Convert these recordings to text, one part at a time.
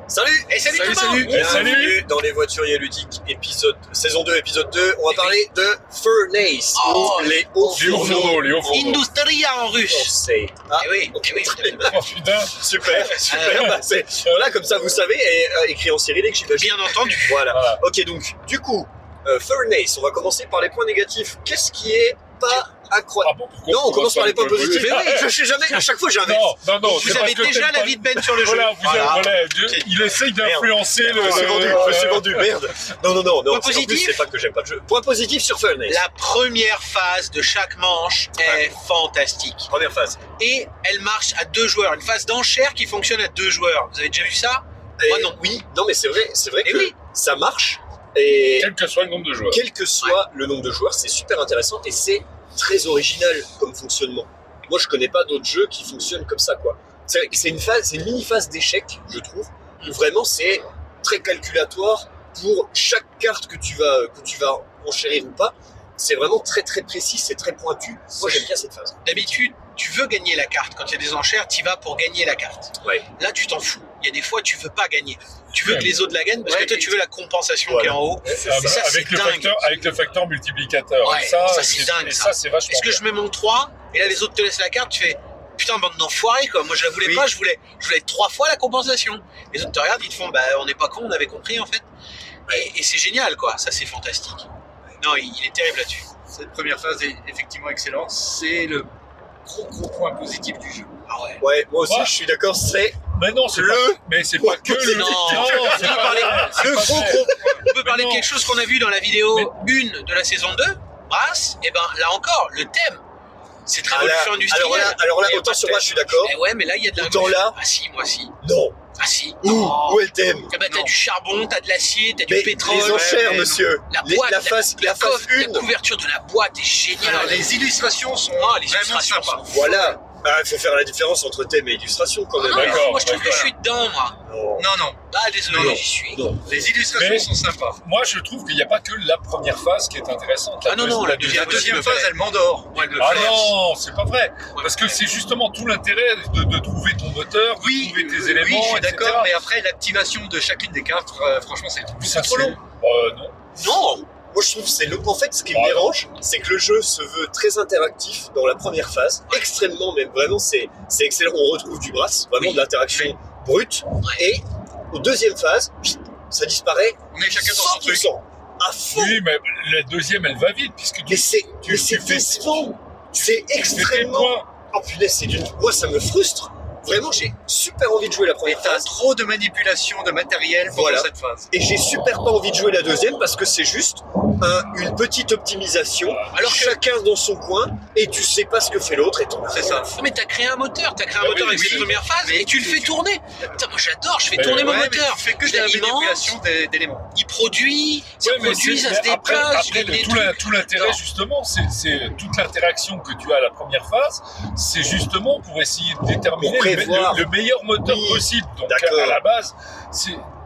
Salut. Et salut tout le monde. Salut. Bienvenue dans les voituriers ludiques, saison 2, épisode 2. On va parler de Furnace, Oh, ou les hauts fourneaux. les hauts fourneaux. Industria en russe. Français. Ah, Eh oui, ok, eh oui. très bien. Oh putain. Super. Bah, voilà, comme ça vous savez, et écrit en cyrillique, j'imagine. Bien entendu. Voilà. Ok, donc, du coup, Furnace, on va commencer par les points négatifs. Qu'est-ce qui est pas incroyable? Ah bon, pourquoi Non, on commence par les points positifs. Mais oui. Je sais jamais, à chaque fois j'invite. Non, Vous c'est avez parce que déjà t'aimes pas l'avis de Ben sur le jeu. Voilà, Voilà. il essaye d'influencer le. Je me suis vendu, merde. Non. Point En plus, positif. c'est pas que j'aime pas le jeu. Point positif sur Furnace. La première phase de chaque manche est fantastique. Première phase. Et elle marche à 2 joueurs. Une phase d'enchère qui fonctionne à 2 joueurs. Vous avez déjà vu ça? Moi, non. Oui, non, mais c'est vrai Et que oui. ça marche. Et Quel que soit le nombre de joueurs. quel que soit le nombre de joueurs, c'est super intéressant et c'est très original comme fonctionnement. Moi, je connais pas d'autres jeux qui fonctionnent comme ça, quoi. C'est une mini phase d'échec, je trouve, où vraiment c'est très calculatoire pour chaque carte que tu vas enchérir ou pas. C'est vraiment très très précis, c'est très pointu. Moi, j'aime bien cette phase. D'habitude, tu veux gagner la carte. Quand il y a des enchères, tu vas pour gagner la carte. Ouais. Là, tu t'en fous. Il y a des fois, tu veux pas gagner. Tu veux que les autres la gagnent parce Ouais, que toi, tu veux la compensation voilà. qui est en haut. Ah, Et ça, avec, c'est le dingue. facteur multiplicateur. Ouais, Et ça, c'est dingue, et ça. ça, c'est vachement Est-ce que bien. je mets mon 3 et là, les autres te laissent la carte, tu fais putain, bande d'enfoirés, quoi. Moi, je la voulais Oui. pas, je voulais 3 fois la compensation. Les autres te regardent, ils te font, bah, on n'est pas con, on avait compris, en fait. Et c'est génial, quoi. Ça, c'est fantastique. Non, il est terrible là-dessus. Cette première phase est effectivement excellente. C'est le gros point positif du jeu. Ah ouais. Ouais, moi aussi, Ouais. je suis d'accord, c'est Mais non, c'est Le- pas. Mais c'est pas que le. Non, c'est on peut pas parler- vrai, c'est le pas gros vrai. gros. On peut parler de non. quelque chose qu'on a vu dans la vidéo 1 de la saison 2, Brass, et ben là encore, le thème, c'est Ah, là, révolution industrielle. alors là, Il y a autant pas de sur moi, thème. je suis d'accord. Eh ouais, mais là, il y a de la Autant là. Ah si, moi si. Non. Ah si. Où est le thème? Eh ben, t'as Non. du charbon, t'as de l'acier, t'as du Mais pétrole. les enchères, mais monsieur. La boîte, La phase la 1. couverture de la boîte est géniale. Alors, les illustrations sont Ah, les vraiment illustrations sympas. sont Voilà. Ah, il faut faire la différence entre thème et illustration quand même. Ah non, D'accord, moi je trouve que je d'accord. suis dedans, moi. Non. Non. Ah, désolé, Non. j'y suis. Non. Les illustrations Mais- sont sympas. Moi, je trouve qu'il n'y a pas que la première phase qui est intéressante. Ah non, la deuxième La deuxième phase, elle m'endort. Elle me Ah fait- non, c'est pas vrai. Ouais, Parce que ouais. c'est justement tout l'intérêt de trouver ton moteur, de Oui, trouver tes oui, éléments, je suis etc. d'accord, mais après l'activation de chacune des cartes, franchement, c'est Ça, trop long. Non. Non. Moi, je trouve que c'est le. En fait, ce qui me Ah, non. dérange, c'est que le jeu se veut très interactif dans la première phase. Extrêmement, même vraiment, c'est excellent. On retrouve du brass, vraiment Oui. de l'interaction brute. Et aux deuxième phase, ça disparaît On est chacun dans son truc. 100%. À fond. Oui, mais la deuxième, elle va vite, puisque Mais c'est tu fais- décevant. C'est tes extrêmement. points. Oh punaise, c'est d'une. Moi, ça me frustre. Vraiment, j'ai super envie de jouer la Et première t'as phase. trop de manipulation de matériel pendant Voilà. cette phase. Et j'ai super pas envie de jouer la deuxième parce que c'est juste une petite optimisation. Alors que- chacun dans son coin et tu sais pas ce que fait l'autre et ton C'est ça. Non, mais t'as créé un moteur, Bah avec oui, cette oui. première phase Mais et tu le fais tourner. Putain, moi j'adore, je fais Mais tourner mon Ouais, mais moteur. tu fais que de Je la l'alimente, manipulation d'éléments. il produit, ça Ouais, mais produit, ça mais se déplace, je après, gagne des tout trucs. tout l'intérêt, J'adore. justement, c'est toute l'interaction que tu as à la première phase, c'est justement pour essayer de déterminer Pour prévoir. le meilleur moteur Oui. possible. Donc, D'accord. à la base,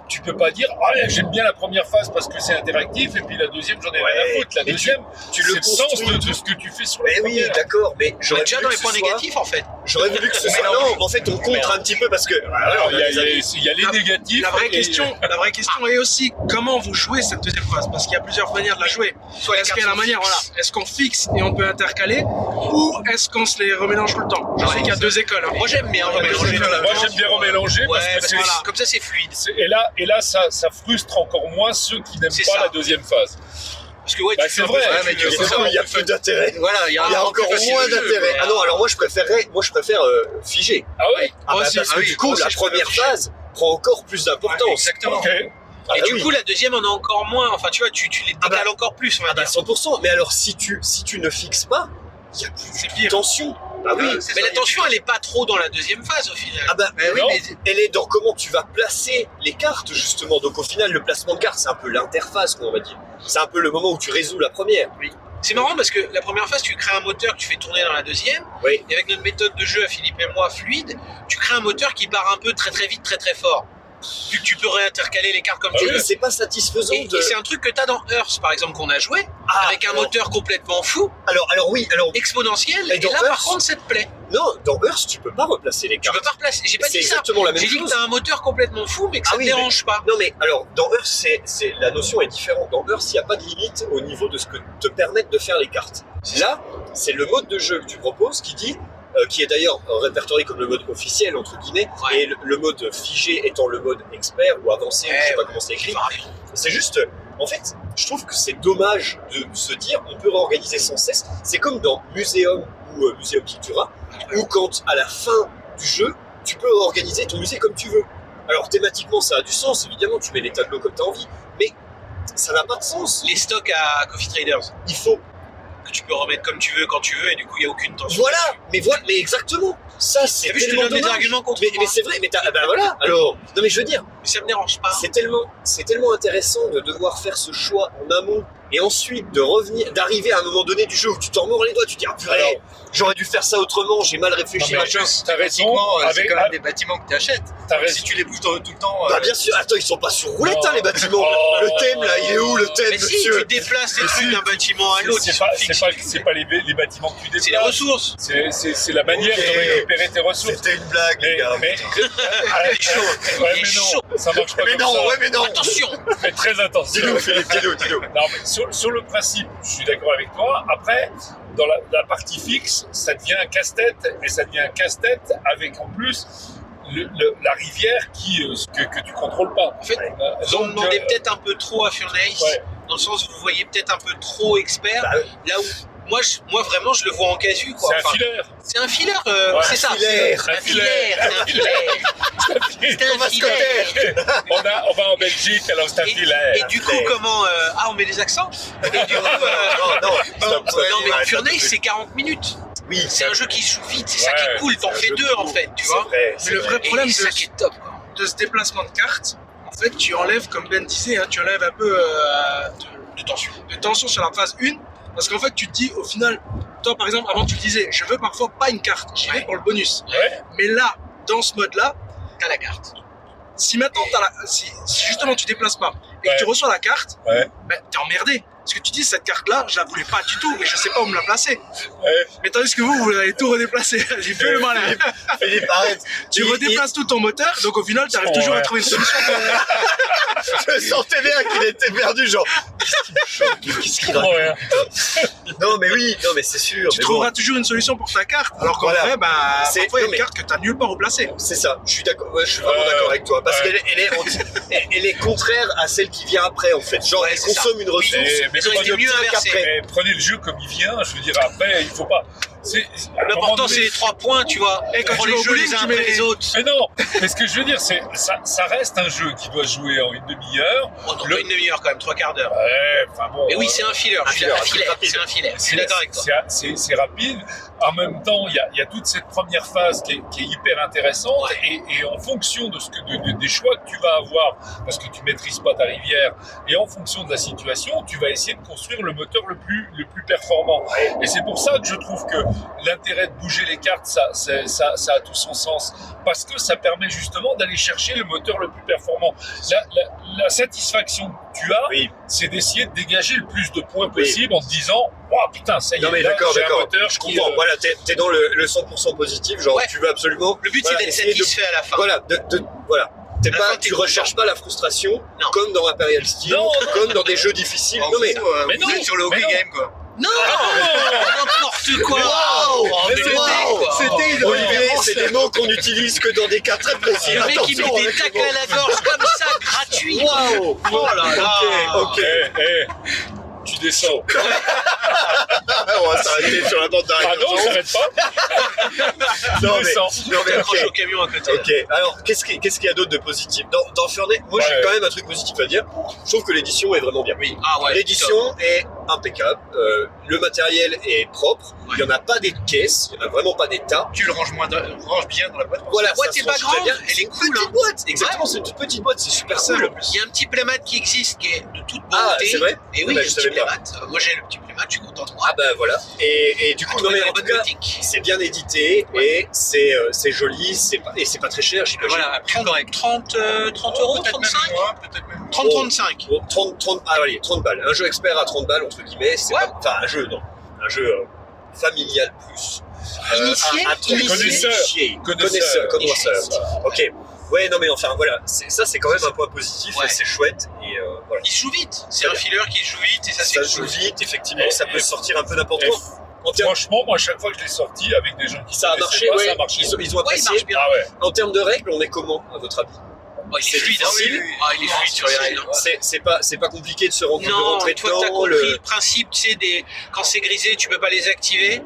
tu peux pas dire, ah, j'aime bien la première phase parce que c'est interactif, et puis la deuxième, j'en ai rien à foutre. La mais deuxième, tu c'est le le sens construis. de ce que tu fais sur la Mais oui, première. d'accord, mais On est j'aurais déjà voulu dans que les ce points soit- négatifs en fait. J'aurais voulu que ce soit. Non, en fait, on contre un petit peu parce que. voilà, on a des amis. Il y a les négatifs. La vraie et- question est aussi comment vous jouez cette deuxième phase, parce qu'il y a plusieurs manières de la jouer. Soit les Est-ce qu'il y a cartes la manière, sont voilà, fixes. est-ce qu'on fixe et on peut intercaler, ou est-ce qu'on se les remélange tout le temps? Je sais qu'il y a deux écoles. Hein. Moi j'aime bien remélanger. Moi, j'aime bien remélanger Ouais, parce que parce c'est. que voilà, comme ça c'est fluide. Et là ça frustre encore moins ceux qui n'aiment C'est pas ça. la deuxième phase. Parce que ouais, Bah, tu c'est fais un peu vrai, ça, ouais, tu mais fais tu un peu sais ça. Il y a peu d'intérêt. Voilà, il y a Il y a encore plus facile moins le jeu, d'intérêt. quoi. Ah non, alors moi je préfère figer. Ah oui. Ah Moi bah, aussi. parce que Ah oui, du coup, moi aussi, la je préfère première figer. phase prend encore plus d'importance. Exactement. Ok. Ah Et bah du oui. coup la deuxième en a encore moins. Enfin tu vois, tu les Ah bah- décales encore plus, on va Ah bah dire. 100%. Mais alors si tu ne fixes pas, il y a plus C'est de pire. tension. Ah oui. C'est Mais ça, la tension elle est pas trop dans la deuxième phase au final. Ah bah Mais oui, Non. mais elle est dans comment tu vas placer les cartes justement. Donc au final, le placement de cartes, c'est un peu l'interface, on va dire. C'est un peu le moment où tu résous la première. C'est marrant parce que la première phase, tu crées un moteur que tu fais tourner dans la deuxième. Oui. Et avec notre méthode de jeu à Philippe et moi, fluide, tu crées un moteur qui part un peu très très vite, très très fort. Vu que tu peux réintercaler les cartes comme Ah tu oui. veux. Mais c'est pas satisfaisant Et, de. et c'est un truc que tu as dans Earth, par exemple, qu'on a joué, Ah, avec un alors- moteur complètement fou, Alors oui, alors exponentiel, Et et dans là, par Earth contre, ça te plaît. Non, dans Hearth, tu peux pas replacer les Tu cartes. peux pas replacer. J'ai pas C'est dit ça. exactement la même J'ai dit que chose. t'as un moteur complètement fou, mais que ça Ah te oui, dérange pas. Non mais alors, dans Hearth, la notion est différente. Dans Hearth, il n'y a pas de limite au niveau de ce que te permettent de faire les cartes. Là, c'est le mode de jeu que tu proposes qui dit, qui est d'ailleurs répertorié comme le mode officiel, entre guillemets, Ouais. et le mode figé étant le mode expert ou avancé, je sais pas comment c'est écrit. C'est juste, en fait, je trouve que c'est dommage de se dire on peut réorganiser sans cesse. C'est comme dans Muséum ou Muséum Pictura, où quand à la fin du jeu, tu peux organiser ton musée comme tu veux. Alors thématiquement, ça a du sens, évidemment, tu mets les tableaux comme tu as envie, mais ça n'a pas de sens. Les stocks à Coffee Traders, Il faut. que tu peux remettre comme tu veux, quand tu veux, et du coup, il n'y a aucune tension. Voilà, mais exactement. Ça, c'est T'as vu, je te tellement donne des dommage. arguments contre Mais moi. c'est vrai, mais ben voilà. Alors, non mais je veux dire, Mais ça me dérange pas. c'est tellement intéressant de devoir faire ce choix en amont et ensuite de revenir, d'arriver à un moment donné du jeu où tu t'en mords les doigts, tu te dis ah purée, Alors- j'aurais dû faire ça autrement, j'ai mal réfléchi, Non, mais machin. t'as raison. Pratiquement, c'est Avec, quand même des bâtiments que tu achètes. t'as Si raison. tu les bouges tout le temps. Bah bien sûr, attends, ils sont pas sur roulette Non. hein, les bâtiments. Oh. Le thème là, il est où le thème, Mais si, monsieur tu déplaces les Mais trucs si, d'un bâtiment à l'autre, ils C'est sont pas, fixes. c'est pas les bâtiments que tu déplaces. C'est les ressources. C'est la manière Ok. de récupérer tes ressources. C'était une blague, les gars. Mais, Il est chaud. ouais, Il est mais chaud. non, ça marche pas Mais comme non, ça. ouais, mais non. Attention. Fais très attention. Dis-nous, Philippe, dis-nous. Non, mais sur le principe, je suis d'accord avec toi. Après, dans la partie fixe, ça devient un casse-tête, et ça devient un casse-tête avec en plus la rivière que tu contrôles pas. En fait, vous en demandez peut-être un peu trop à Furnace, ouais. dans le sens où vous voyez peut-être un peu trop expert, Bah, là où moi vraiment je le vois en casu quoi. C'est un Enfin, filaire. c'est un filaire, Ouais, c'est ça. filaire. Un filaire, c'est un filaire. C'est un Thomas filaire. On va en Belgique, alors c'est un filaire. Et du coup, comment on met des accents. Et du coup, non, non, mais Furnace, c'est 40 minutes. Oui, C'est un jeu qui se joue vite, c'est ça Ouais, qui est cool. T'en c'est un fais jeu deux qui en court. fait, tu C'est vois. vrai, Mais le vrai problème Et c'est ça qui est top. Quoi. de ce déplacement de cartes, en fait, tu enlèves, comme Ben disait, hein, tu enlèves un peu de tension sur la phase 1. Parce qu'en fait, tu te dis, au final, toi par exemple, avant tu disais, je veux parfois pas une carte, j'y vais pour le bonus. Ouais. Mais là, dans ce mode-là, T'as la carte. si maintenant si justement tu déplaces pas et Ouais. que tu reçois la carte, Ouais. ben, t'es emmerdé. Parce que tu dis, cette carte-là, je la voulais pas du tout et je sais pas où me la placer. Ouais. Mais tandis que vous allez tout redéplacer. J'ai fait le malin. Philippe, arrête. Tu redéplaces tout ton moteur, donc au final, tu arrives toujours à Ouais. trouver une solution. Je sentais bien qu'il était perdu, genre. Qu'est-ce qu'il raconte? Ouais. Non, mais oui, non, mais c'est sûr. Tu mais trouveras toujours une solution pour ta carte. Alors qu'en Voilà. vrai, bah, C'est- parfois, il y a non, une carte que tu n'as nulle part replacée. bon, c'est ça. Je suis d'accord. Ouais, je suis vraiment d'accord avec toi, parce Ouais. elle est contraire à celle qui vient après, en fait. Genre, Ouais, elle c'est ça. consomme une ressource. Mais Ils ont été tu mieux obtiens inversés. qu'après. Mais prenez le jeu comme il vient, je veux dire, après, il faut pas. À un moment L'important donné- c'est les 3 points, tu vois. Et quand Prends tu les vas au jeux les bowling, uns tu après mets- les autres. Mais non, mais ce que je veux dire, c'est ça reste un jeu qui doit se jouer en une demi-heure. Oh, non, pas une demi-heure quand même, 3/4 d'heure. Ouais, enfin bon. Mais oui, c'est un filler. Je suis filaire, un filaire. rapide. C'est un filaire. Je suis d'accord avec toi. C'est rapide. En même temps, il y a toute cette première phase qui est hyper intéressante. Ouais. Et en fonction de des choix que tu vas avoir, parce que tu maîtrises pas ta rivière, et en fonction de la situation, tu vas essayer de construire le moteur le plus performant. Et c'est pour ça que je trouve que l'intérêt de bouger les cartes, ça a tout son sens. Parce que ça permet justement d'aller chercher le moteur le plus performant. La satisfaction que tu as, Oui. c'est d'essayer de dégager le plus de points possible en te disant « Oh putain, ça y est, Non, mais là, d'accord, j'ai un d'accord. moteur Je qui, comprends. Voilà, t'es dans le 100% positif. Genre, Ouais. tu veux absolument. Le but voilà, c'est d'être essayer de- satisfait à la fin. Voilà, voilà. À la fin, t'es Tu content. recherches pas la frustration Non. comme dans Imperial Steel, Non, comme dans des jeux difficiles. En Non, mais. gros, mais vous non, êtes sur le mais hockey non. game, quoi. Non, n'importe quoi. Waouh, Oh, mais mais c'est le wow. mec, quoi. C'était une Olivier, Olivier, c'est des mots qu'on n'utilise que dans des cas très précis. Le mec il Attention met des avec les tacles mots. à la gorge comme ça, gratuit. Waouh. Oh là là. Ok. tu descends. On va s'arrêter sur la bande d'arrêt. Ah non, on s'arrête pas. Non, Tu mais- descends. non, mais Accroche ok. au camion à côté. Ok, alors qu'est-ce qu'il y a d'autre de positif dans Furnace? Moi j'ai Ouais. quand même un truc positif à dire. Je trouve que l'édition est vraiment bien. Oui. Ah ouais. L'édition est impeccable, le matériel est propre, il n'y en a pas des caisses, il n'y en a vraiment pas des tas. Tu le ranges bien dans la boîte. Voilà, La boîte ça est se pas range très grande, bien. elle C'est est une cool, petite hein. boîte, exactement, c'est une toute petite boîte, c'est super cool en plus. Il y a un petit playmat qui existe qui est de toute beauté. Ah, c'est vrai? Et oui, Bah, le je petit savais pas. playmat. Moi j'ai le petit playmat, je suis content de moi. Ah bah voilà, et du coup, non mais en tout cas, c'est bien édité et c'est joli, et c'est pas très cher, j'imagine. Voilà, 30 euros, Peut-être 35 même moins, peut-être même moins. 30-35. Bon, 30, ah, allez, 30 balles. Un jeu expert à 30 balles, entre guillemets, c'est Ouais. pas, enfin, un jeu, non. Un jeu familial plus. Initié, connaisseur. Ok. Ouais, non mais enfin voilà, ça c'est quand même un point positif, Ouais. et c'est chouette, et voilà. Il se joue vite. C'est un filler qui se joue vite et ça c'est Ça se joue vite, effectivement, ça peut sortir un peu n'importe Et quoi. En termes, Franchement, moi, chaque fois que je l'ai sorti avec des gens qui ça a connaissaient marché, pas, ouais, ça a marché. ils ont Ouais, il apprécié. marche bien. Ah ouais. En termes de règles, on est comment, à votre avis? Oh, il est C'est fluide, hein. difficile. Il est fluide sur les règles. C'est pas compliqué de se rendre de Non, rentrer une fois que t'as dedans. compris le principe, tu sais, quand c'est grisé, tu peux pas les activer.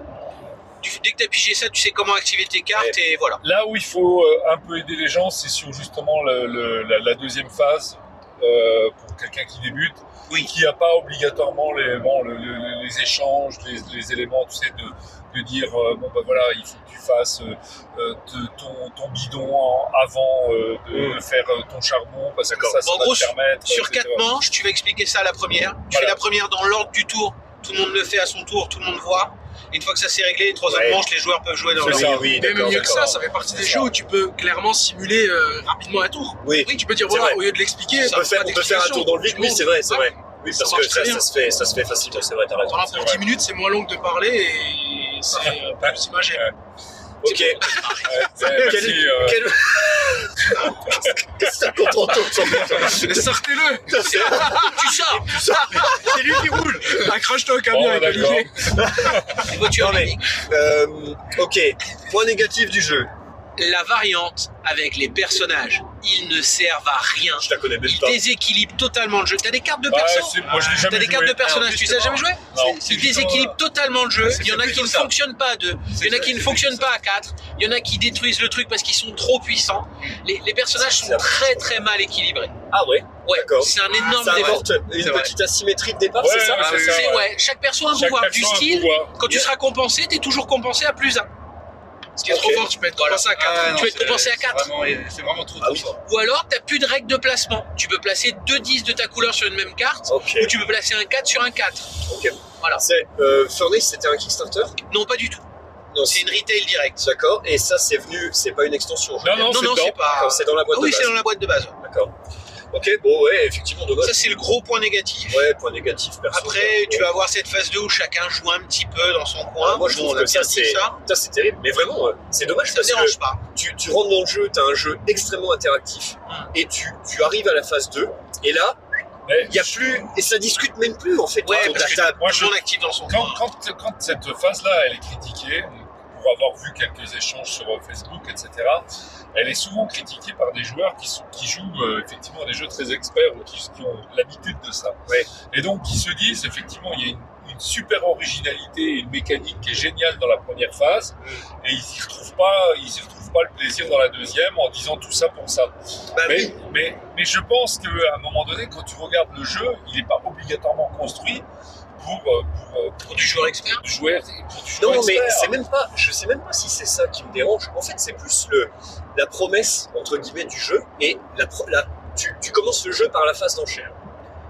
Dès que t'as pigé ça, tu sais comment activer tes cartes et voilà. Là où il faut un peu aider les gens, c'est sur justement la deuxième phase, pour quelqu'un qui débute, qui n'a pas obligatoirement les échanges, les éléments, tu sais, de dire bon ben voilà, il faut que tu fasses ton bidon avant de faire ton charbon, parce que ça En va gros, te permettre. Sur etc. 4 manches, tu vas expliquer ça à la première. Tu Voilà. fais la première dans l'ordre du tour. Tout le monde le fait à son tour, tout le monde voit. Et une fois que ça s'est réglé, les 3 autres Ouais. manches, les joueurs peuvent jouer dans C'est leur ça. ordre. Oui, Même d'accord, mieux que d'accord. ça fait partie des C'est jeux ça. où tu peux clairement simuler rapidement un tour. Oui, Oui, tu peux dire C'est voilà, vrai. au lieu de l'expliquer, on peut faire un tour dans le vide, oui, c'est vrai, Ouais. Oui, Ça parce marche que très bien. ça se fait facilement, c'est vrai, t'as raison. Voilà, C'est pour vrai. 10 minutes, c'est moins long que de parler et c'est plus imagé. Ok. Ouais, merci, Quel... Qu'est-ce que t'as content Sortez-le. Tu sors. C'est lui qui roule. Accroche-toi au camion Bon, avec d'accord. Olivier. Les voitures Non, mais- mécaniques. Ok, point négatif du jeu. La variante avec les personnages, ils ne servent à rien. Je la connais même Ils pas. déséquilibrent totalement le jeu. T'as des cartes de Ouais, perso. moi je l'ai jamais T'as des cartes joué. de personnages, tu les as jamais joué? Non. Ils déséquilibrent totalement le jeu. C'est Il y en a qui plutôt ne ça. fonctionnent pas à 2. Il y en a qui ne fonctionnent pas à 4. Il y en a qui détruisent le truc parce qu'ils sont trop puissants. Les personnages sont très très mal équilibrés. Ah ouais, Ouais, d'accord. c'est un énorme Ça défaut. apporte une C'est vrai. petite asymétrie de départ, Ouais, c'est ça ouais, c'est ça. C'est ouais. ouais, chaque perso a un Chaque pouvoir du perso a un style. pouvoir. Quand tu seras compensé, t'es toujours compensé à +1. Ce qui est trop fort, tu peux être compensé à 4. Ah, non, Tu vas être c'est- compensé à 4. C'est vraiment trop Ah oui. fort. Ou alors, t'as plus de règles de placement. Tu peux placer 2 10 de ta couleur sur une même carte, Ok, ou tu peux placer un 4 sur un 4. ok. Voilà. C'est, Furnace, c'était un Kickstarter? Non, pas du tout. Non, C'est une retail direct. D'accord, et ça c'est venu, c'est pas une extension. je veux Non, dire. non, Non, c'est non, dedans. c'est pas. D'accord, c'est dans la boîte Oui, de c'est base. dans la boîte de base. D'accord. Ok, bon, ouais, effectivement, dommage. Ça, c'est le gros point négatif. Ouais, point négatif, perso. Après, tu vas avoir cette phase 2 où chacun joue un petit peu dans son coin. Moi, je trouve on a que ça, bien dit ça. c'est terrible, mais vraiment, c'est dommage Ça me parce que dérange pas. tu rentres dans le jeu, tu as un jeu extrêmement interactif, et tu arrives à la phase 2, et là, Mais il y a plus, et ça discute même plus en fait. Ouais, autour de parce la que table. moi, tout le monde active dans son Quand, coin. quand cette phase-là, elle est critiquée, pour avoir vu quelques échanges sur Facebook, etc., elle est souvent critiquée par des joueurs qui jouent effectivement à des jeux très experts ou qui ont l'habitude de ça. Ouais. Et donc, qui se disent, effectivement, il y a une super originalité et une mécanique qui est géniale dans la première phase, et ils y retrouvent pas le plaisir dans la deuxième en disant tout ça pour ça. Bah Mais, oui. mais je pense qu'à un moment donné, quand tu regardes le jeu, il n'est pas obligatoirement construit pour Du joueur expert. jouer. Non, mais c'est même pas, je sais même pas si c'est ça qui me dérange. En fait, c'est plus la promesse, entre guillemets, du jeu. Et tu commences le jeu par la phase d'enchère.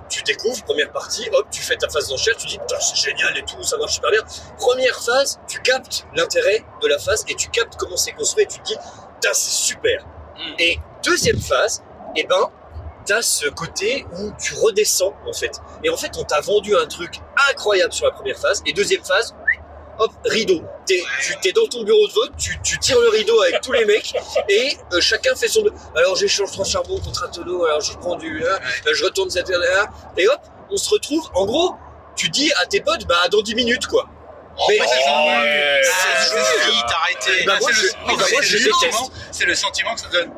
Tu découvres, première partie, hop, tu fais ta phase d'enchère, tu dis, putain, c'est génial et tout, ça marche super bien. Première phase, tu captes l'intérêt de la phase et tu captes comment c'est construit et tu te dis, putain, c'est super. Et deuxième phase, eh ben, t'as ce côté où tu redescends, en fait. Et en fait, on t'a vendu un truc incroyable sur la première phase, et deuxième phase, hop, rideau. T'es dans ton bureau de vote, tu tires le rideau avec tous les mecs, et chacun fait son... Alors j'échange 3 charbons contre un tonneau, alors je prends je retourne cette là, et hop, on se retrouve, en gros, tu dis à tes potes, bah dans 10 minutes, quoi. Mais ouais, ouais. Vite, arrêtez. Bah, moi, je déteste. C'est le sentiment que ça donne.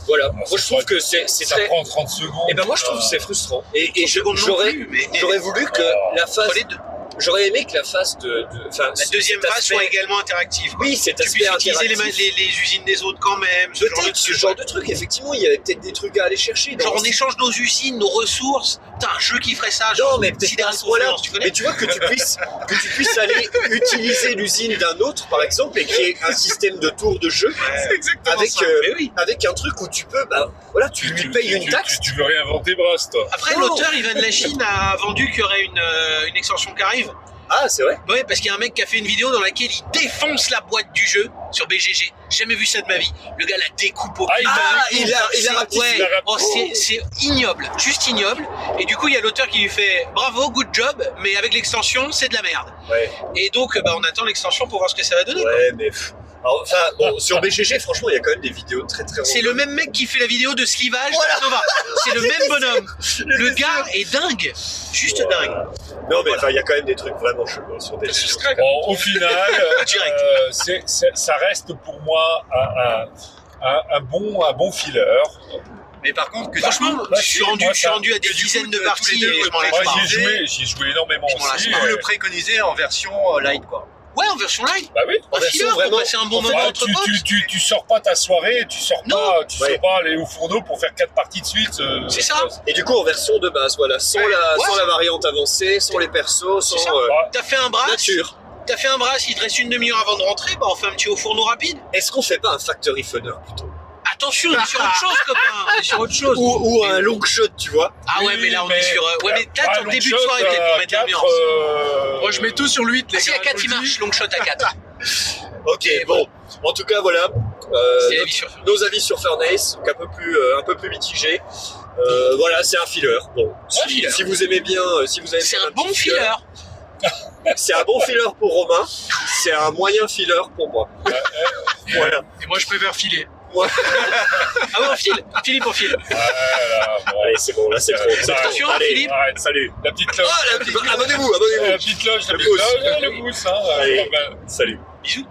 Voilà, Non, moi c'est je trouve pas- que c'est Ça très... prend 30 secondes. Et ben moi je trouve que c'est frustrant. Et Seconde non j'aurais plus, mais voulu que la phase... entre les deux. J'aurais aimé que la phase enfin, La deuxième cet phase aspect- soit également interactive. Oui, cet Tu aspect puisses utiliser interactif. les usines des autres quand même. Ce genre de Peut-être ce truc. genre de truc, effectivement, il y avait peut-être des trucs à aller chercher. Genre on échange nos usines, nos ressources. Putain, un jeu qui ferait ça. Non, Genre, mais peut-être pas à Sidérale ce point-là. Confluence, tu connais? Mais tu vois que tu puisses aller utiliser l'usine d'un autre, par exemple, et qu'il y ait un système de tour de jeu C'est exactement avec, ça. Mais oui. avec un truc où tu peux, bah, voilà, tu lui payes une taxe. Tu veux réinventer Brass, toi. Après, Non. l'auteur Ivan Lachine a vendu qu'il y aurait une extension qui arrive. Ah, c'est vrai. Ouais, parce qu'il y a un mec qui a fait une vidéo dans laquelle il défonce la boîte du jeu sur BGG. Jamais vu ça de ma vie. Le gars la découpe au Ah, cube. il a rapetissé. Ouais, il a rapetissé. oh, c'est ignoble, juste ignoble. Et du coup, il y a l'auteur qui lui fait bravo, good job, mais avec l'extension, c'est de la merde. Ouais. Et donc, on attend l'extension pour voir ce que ça va donner. quoi. Ouais, mais. Alors, enfin, bon, sur BGG, franchement, il y a quand même des vidéos très très. C'est le même mec qui fait la vidéo de slivage Voilà. Nova. C'est le même bonhomme. Le gars est dingue. Juste dingue. Non, mais enfin, il y a quand même des trucs vraiment chelous sur BGG. Bon, au final, Direct. ça reste pour moi un bon filler. Mais par contre, que Franchement, bah, je suis si, rendu, moi, je suis ça- rendu à des que du dizaines coup, de tous parties les deux, et je m'en ouais, lâche Moi, pas. j'y ai joué énormément Je m'en lâche aussi. pas. vous le préconisez en version light, quoi. Ouais, en version light. Bah oui. En Un version filler pour vraiment- passer un bon enfin, moment Ah, entre tu, potes. tu sors pas ta soirée, tu sors Non. pas aller au fourneau pour faire 4 parties de suite. C'est ça. Et du coup, en version de base, voilà, sans Ouais. sans Ouais. la variante avancée, sans les persos, C'est sans ça. T'as fait un brass. nature. T'as fait un brass, il te reste une demi-heure avant de rentrer, bah on fait un petit au fourneau rapide. Est-ce qu'on fait pas un factory funner plutôt? Attention, on est sur autre chose, copain. On est sur autre chose. Ou un long shot, tu vois? Ah ouais, mais là on est sur. Ouais, mais Ah, peut-être en début de soirée, peut-être pour mettre l'ambiance. Moi, je mets tout sur le 8, les Ah, si gars. à 4 je il vous le marche, dis. long shot à 4. Ok, bon. En tout cas, voilà. C'est l'avis sur Furnace. Nos avis sur Furnace, donc un peu plus mitigés. Voilà, c'est un filler. Bon, si vous aimez bien, si vous avez C'est fait un bon petit filler. c'est un bon filler pour Romain. C'est un moyen filler pour moi. Voilà. Et moi, je préfère filer. Ah ouais, on file. Philippe, on file. Voilà, bon. Allez, c'est bon, là c'est trop. C'est trop. Attention, Allez, Philippe. Arrête. salut. La petite cloche. Ah, abonnez-vous, La abonnez-vous. petite cloche, Le la petite pouce. cloche, le pouce. Hein, Allez. ben, Salut. Bisous.